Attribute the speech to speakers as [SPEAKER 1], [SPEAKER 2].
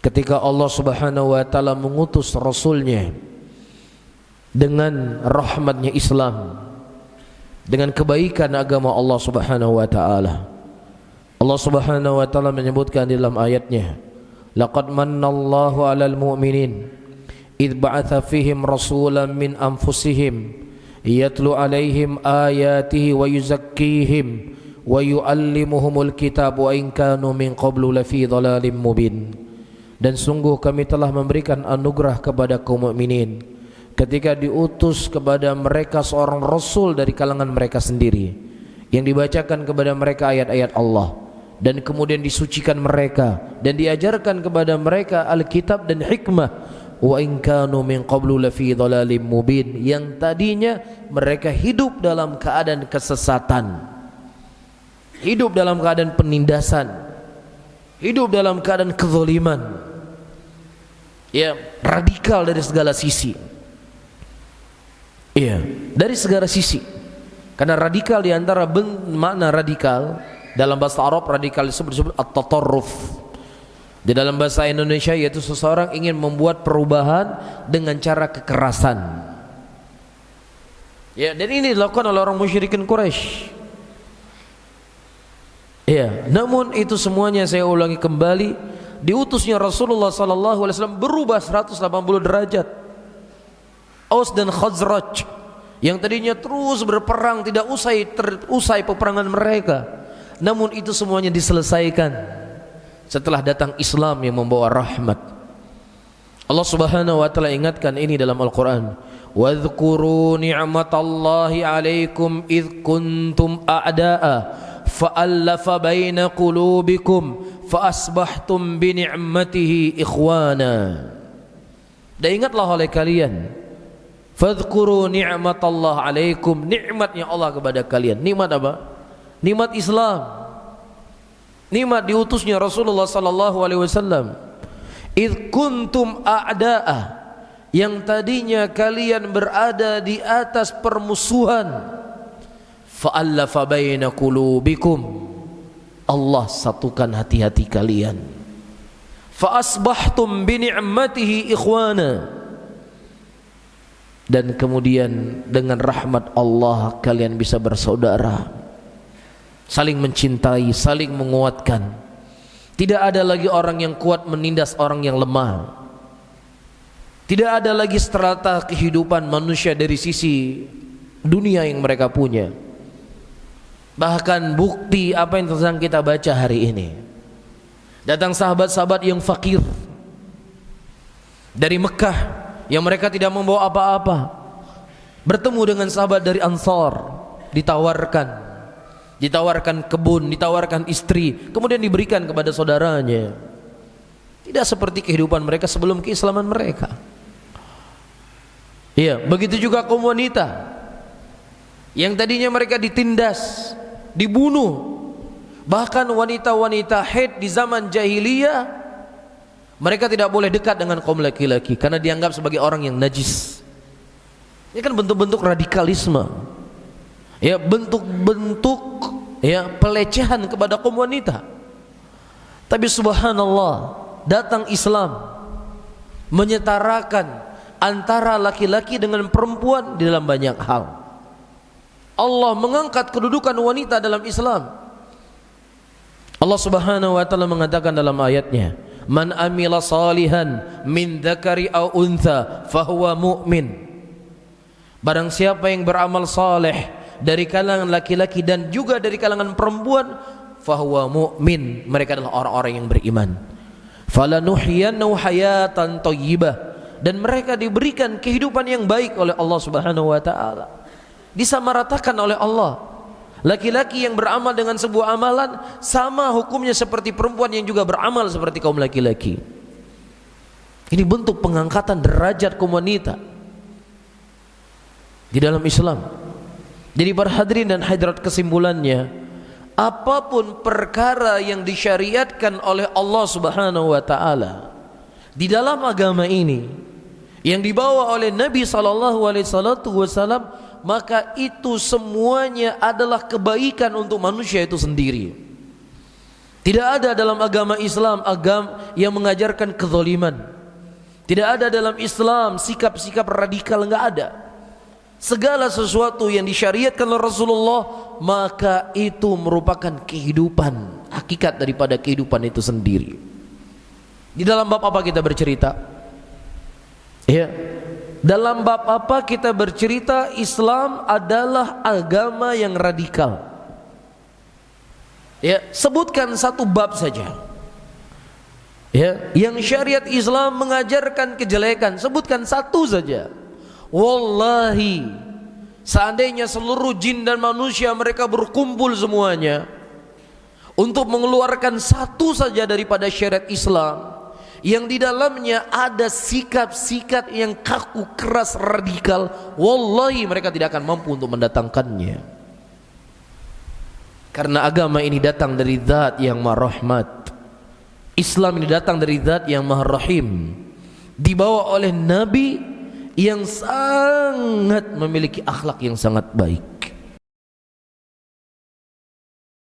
[SPEAKER 1] ketika Allah Subhanahu wa taala mengutus rasulnya dengan rahmatnya Islam, dengan kebaikan agama Allah Subhanahu wa taala. Allah Subhanahu wa taala menyebutkan di dalam ayatnya, laqad mannallahu 'alal mu'minin idh ba'atha fihim rasulan min anfusihim yatlu 'alaihim ayatihi wa yuzakkihim wa yu'allimuhumul kitab wa in kanu min qablu lafi dhalalim mubin. Dan sungguh kami telah memberikan anugerah kepada kaum mukminin ketika diutus kepada mereka seorang rasul dari kalangan mereka sendiri, yang dibacakan kepada mereka ayat-ayat Allah, dan kemudian disucikan mereka dan diajarkan kepada mereka Alkitab dan hikmah. Wa in kanu min qablu lafi dhalalim mubin, yang tadinya mereka hidup dalam keadaan kesesatan, hidup dalam keadaan penindasan, hidup dalam keadaan kezaliman, ya, radikal dari segala sisi. Iya, dari segala sisi. Karena radikal, di antara makna radikal dalam bahasa Arab, radikal disebut at-tatarruf. Di dalam bahasa Indonesia yaitu seseorang ingin membuat perubahan dengan cara kekerasan. Ya, dan ini dilakukan oleh orang musyrikin Quraisy. Ya, namun itu semuanya, saya ulangi kembali, diutusnya Rasulullah sallallahu alaihi wasallam berubah 180 derajat. Aus dan Khazraj yang tadinya terus berperang, tidak usai peperangan mereka, namun itu semuanya diselesaikan setelah datang Islam yang membawa rahmat. Allah Subhanahu wa taala ingatkan ini dalam Al-Qur'an, wadhkuru ni'matallahi 'alaikum idh kuntum a'da'a fa'alafa baina qulubikum fa asbahtum bi ni'matihi ikhwana. Dan ingatlah oleh kalian, fadhkuru ni'matallah 'alaikum, nikmatnya Allah kepada kalian. Nikmat apa? Nikmat Islam, nikmat diutusnya Rasulullah sallallahu alaihi wasallam. Idh kuntum a'da'a, yang tadinya kalian berada di atas permusuhan, fa'alafa baina qulubikum, Allah satukan hati-hati kalian. Fa asbahtum bi ni'matihi ikhwana, dan kemudian dengan rahmat Allah kalian bisa bersaudara, saling mencintai, saling menguatkan. Tidak ada lagi orang yang kuat menindas orang yang lemah. Tidak ada lagi strata kehidupan manusia dari sisi dunia yang mereka punya. Bahkan bukti apa yang sedang kita baca hari ini, datang sahabat-sahabat yang fakir dari Mekah yang mereka tidak membawa apa-apa, bertemu dengan sahabat dari Ansar, ditawarkan kebun, ditawarkan istri, kemudian diberikan kepada saudaranya. Tidak seperti kehidupan mereka sebelum keislaman mereka. Iya, begitu juga kaum wanita yang tadinya mereka ditindas, dibunuh. Bahkan wanita-wanita haid di zaman jahiliyah, mereka tidak boleh dekat dengan kaum laki-laki karena dianggap sebagai orang yang najis. Ini kan bentuk-bentuk radikalisme, ya, bentuk-bentuk, ya, pelecehan kepada kaum wanita. Tapi subhanallah, datang Islam menyetarakan antara laki-laki dengan perempuan di dalam banyak hal. Allah mengangkat kedudukan wanita dalam Islam. Allah Subhanahu wa taala mengatakan dalam ayatnya, man amila salihan min dzakari aw untha fahuwa mu'min. Barang siapa yang beramal saleh dari kalangan laki-laki dan juga dari kalangan perempuan, fahuwa mu'min, mereka adalah orang-orang yang beriman. Falanuhyiyannahu hayatan thayyibah, dan mereka diberikan kehidupan yang baik oleh Allah Subhanahu wa taala. Disamaratakan oleh Allah. Laki-laki yang beramal dengan sebuah amalan sama hukumnya seperti perempuan yang juga beramal seperti kaum laki-laki. Ini bentuk pengangkatan derajat kaum wanita di dalam Islam. Jadi para hadirin dan hadirat, kesimpulannya, apapun perkara yang disyariatkan oleh Allah Subhanahu wa taala di dalam agama ini, yang dibawa oleh Nabi sallallahu alaihi wasallam, maka itu semuanya adalah kebaikan untuk manusia itu sendiri. Tidak ada dalam agama Islam agama yang mengajarkan kezaliman. Tidak ada dalam Islam sikap-sikap radikal, enggak ada. Segala sesuatu yang disyariatkan oleh Rasulullah, maka itu merupakan kehidupan, hakikat daripada kehidupan itu sendiri. Di dalam bab apa kita bercerita? Ya, dalam bab apa kita bercerita? Islam adalah agama yang radikal. Ya, sebutkan satu bab saja. Ya, yang syariat Islam mengajarkan kejelekan, sebutkan satu saja. Wallahi, seandainya seluruh jin dan manusia mereka berkumpul semuanya untuk mengeluarkan satu saja daripada syariat Islam yang di dalamnya ada sikap-sikap yang kaku, keras, radikal, wallahi mereka tidak akan mampu untuk mendatangkannya. Karena agama ini datang dari Zat yang Maha Rahmat. Islam ini datang dari Zat yang Maha Rahim, dibawa oleh Nabi yang sangat memiliki akhlak yang sangat baik.